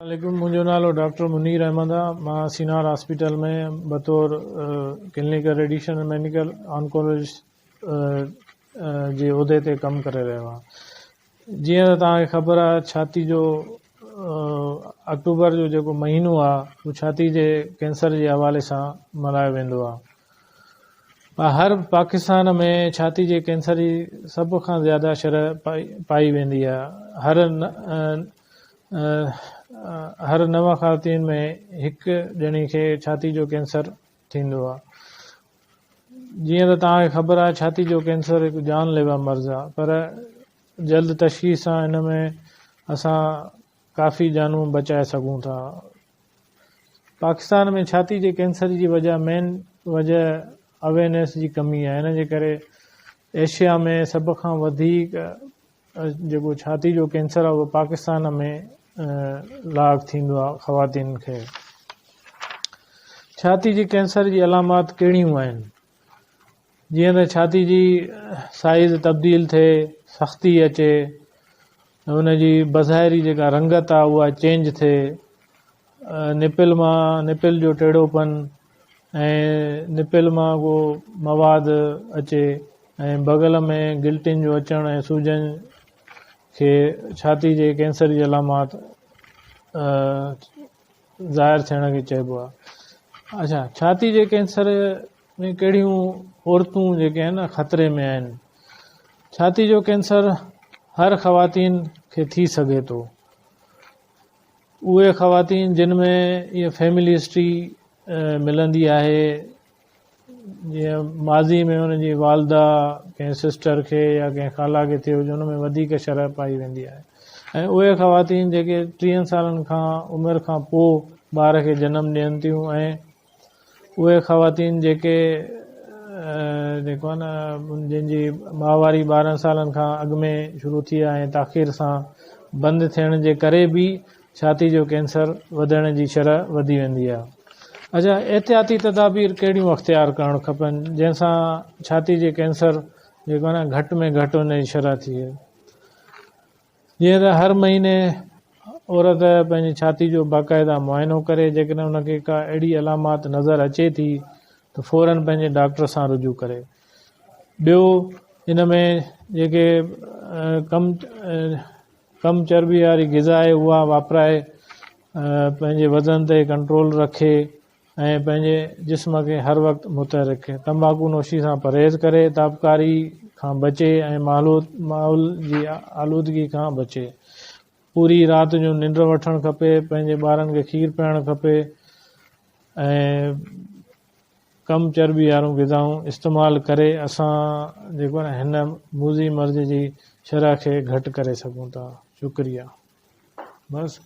वालेकुम, मुंहिंजो नालो डॉक्टर मुनीर अहमद आहे। मां सीनार हॉस्पिटल में बतौर क्लिनिकल रेडिएशन मेडिकल ऑन्कोलॉजिस्ट जे उहिदे ते कमु करे रहियो आहियां। जीअं त तव्हांखे ख़बर आहे, छाती जो अक्टूबर जो जेको महीनो आहे उहो छाती जे कैंसर जे हवाले सां मल्हायो वेंदो आहे। हर पाकिस्तान में छाती जे कैंसर जी सभ खां ज़्यादा शरह पाई वेंदी आहे। हर 9 ख़वातीन में हिकु ॼणी खे छाती जो कैंसर थींदो आहे। जीअं त तव्हांखे ख़बर आहे, छाती जो कैंसर हिकु जानलेवा मर्ज़ आहे, पर जल्द तशख़ीस सां हिन में असां काफ़ी जानूं बचाए सघूं था। पाकिस्तान में छाती जे कैंसर जी मेन वजह अवेयरनेस जी कमी आहे। हिन जे करे एशिया में सभ खां वधीक जेको छाती जो कैंसर आहे उहो पाकिस्तान में लाग थींदो आहे ख़वातीन खे। छाती जी कैंसर जी अलामात कहिड़ियूं आहिनि? जीअं त छाती जी साइज़ तब्दील थिए, सख़्ती अचे, हुनजी बज़ाहिरी जेका रंगत आहे उहा चेंज थिए, निपिल जो टेढ़ोपन ऐं निपिल मां को मवाद अचे, ऐं बग़ल में गिल्टिन जो अचणु ऐं सूजन खे छाती जे कैंसर जी अलामात ज़ाहिर थियण खे चइबो आहे। अच्छा, छाती जे कैंसर में कहिड़ियूं औरतूं जेके आहिनि ख़तरे में आहिनि? छाती जो कैंसर हर ख़वातीन खे थी सघे थो। उहे ख़वातीन जिन में इहा फैमिली हिस्ट्री मिलंदी आहे, जीअं माज़ी में हुनजी वालदा कंहिं सिस्टर खे या कंहिं ख़ाला खे थियो हुजे, हुन में वधीक शरह पाई वेंदी आहे। ऐं उहे ख़वातीन जेके 30 सालनि खां उमिरि खां पोइ ॿार खे जनमु ॾियनि थियूं, ऐं उहे ख़वातीन जेको आहे न जंहिंजी माहवारी 12 सालनि खां अॻु में शुरू थी आहे ऐं ताख़ीर सां बंदि थियण जे करे बि छाती जो कैंसर वधण जी शरह वधी वेंदी आहे। अच्छा, एहतियाती तदाबीर कहिड़ियूं अख़्तियार करणु खपनि जंहिंसां छाती जे कैंसर जेको आहे न घटि में घटि हुन जी शरह थिए? जीअं त हर महीने औरत पंहिंजी छाती जो बाक़ाइदा मुआइनो करे, जेकॾहिं हुनखे का अहिड़ी अलामात नज़र अचे थी त फ़ौरन पंहिंजे डॉक्टर सां रुजू करे। ॿियो, हिन में जेके कम चर्बी वारी ग़िज़ा आहे उहा वापराए, पंहिंजे वज़न ते कंट्रोल रखे ऐं पंहिंजे जिस्म खे हर वक़्तु मुतहर रखे। तंबाकू नोशी सां परहेज़ करे, ताबकारी खां बचे ऐं माहौल जी आलूदगी खां बचे। पूरी राति जो निंड वठणु खपे, पंहिंजे ॿारनि खे खीरु पीआरणु खपे ऐं कम चर्बी वारियूं ग़िज़ाऊं इस्तेमालु करे असां जेको आहे न हिन मूज़ी मर्ज़ जी शरह खे घटि करे सघूं था। शुक्रिया। बस।